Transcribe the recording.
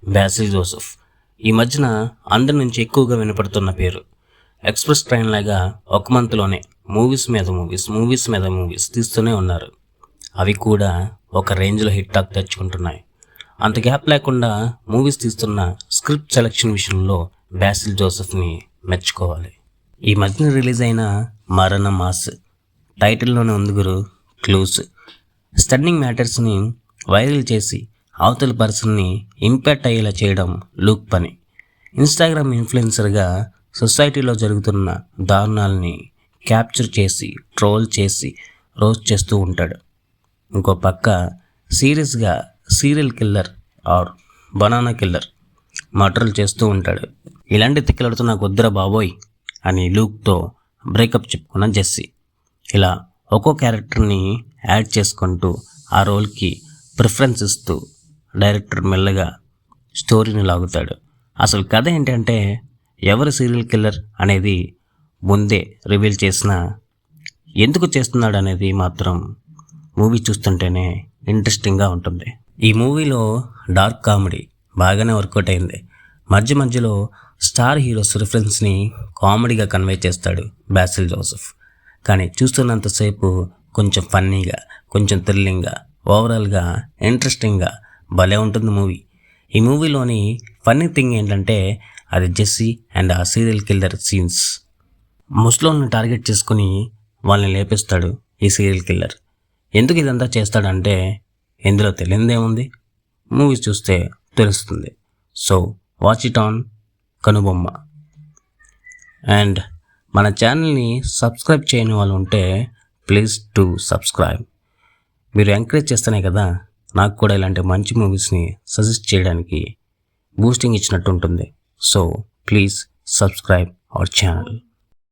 Basil Joseph ఈ మధ్యన అందరి నుంచి ఎక్కువగా వినపడుతున్న పేరు. ఎక్స్‌ప్రెస్ ట్రైన్ లాగా ఒక మంత్లోనే మూవీస్ మీద మూవీస్ తీస్తూనే ఉన్నారు. అవి కూడా ఒక రేంజ్లో హిట్ టాక్ తెచ్చుకుంటున్నాయి. అంత గ్యాప్ లేకుండా మూవీస్ తీస్తున్న స్క్రిప్ట్ సెలెక్షన్ విషయంలో బాసిల్ జోసెఫ్ని మెచ్చుకోవాలి. ఈ మధ్యన రిలీజ్ అయిన మరణ మాస్ టైటిల్లోనే ఉంది గురు, క్లూస్. స్టన్నింగ్ మ్యాటర్స్ని వైరల్ చేసి అవతల పర్సన్ని ఇంపాక్ట్ అయ్యేలా చేయడం లూక్ పని. ఇన్స్టాగ్రామ్ ఇన్ఫ్లుయెన్సర్గా సొసైటీలో జరుగుతున్న దారుణాలని క్యాప్చర్ చేసి ట్రోల్ చేసి రోస్ట్ చేస్తూ ఉంటాడు. ఇంకో పక్క సీరియస్గా serial killer or banana killer మర్డర్లు చేస్తూ ఉంటాడు. ఇలాంటి తిక్కలతో నాకు వద్దురా బాబోయ్ అని లూక్తో బ్రేకప్ చెప్పుకున్న జెస్సీ. ఇలా ఒక్కో క్యారెక్టర్ని యాడ్ చేసుకుంటూ ఆ రోల్కి ప్రిఫరెన్స్ ఇస్తూ డైరెక్టర్ మెల్లగా స్టోరీని లాగుతాడు. అసలు కథ ఏంటంటే ఎవరు సీరియల్ కిల్లర్ అనేది ముందే రివీల్ చేసినా ఎందుకు చేస్తున్నాడు అనేది మాత్రం మూవీ చూస్తుంటేనే ఇంట్రెస్టింగ్గా ఉంటుంది. ఈ మూవీలో డార్క్ కామెడీ బాగానే వర్కౌట్ అయింది. మధ్యలో స్టార్ హీరోస్ రిఫరెన్స్ని కామెడీగా కన్వే చేస్తాడు బాసిల్ జోసెఫ్. కానీ చూస్తున్నంతసేపు కొంచెం ఫన్నీగా, కొంచెం థ్రిల్లింగ్గా, ఓవరాల్గా ఇంట్రెస్టింగ్గా భలే ఉంటుంది మూవీ. ఈ మూవీలోని ఫన్నీ థింగ్ ఏంటంటే అది జెస్సీ అండ్ ఆ సీరియల్ కిల్లర్ సీన్స్. ముస్లింలను టార్గెట్ చేసుకుని వాళ్ళని లేపేస్తాడు ఈ సీరియల్ కిల్లర్. ఎందుకు ఇదంతా చేస్తాడంటే ఇందులో తెలియదేముంది, మూవీస్ చూస్తే తెలుస్తుంది. సో వాచ్ ఇట్ ఆన్ కనుబొమ్మ. అండ్ మన ఛానల్ని సబ్స్క్రైబ్ చేయని వాళ్ళు ఉంటే ప్లీజ్ టు సబ్స్క్రైబ్. మీరు ఎంకరేజ్ చేస్తేనే కదా నాకు కూడా ఇలాంటి మంచి మూవీస్ని సజెస్ట్ చేయడానికి బూస్టింగ్ ఇచ్చినట్టు ఉంటుంది. So please subscribe our channel.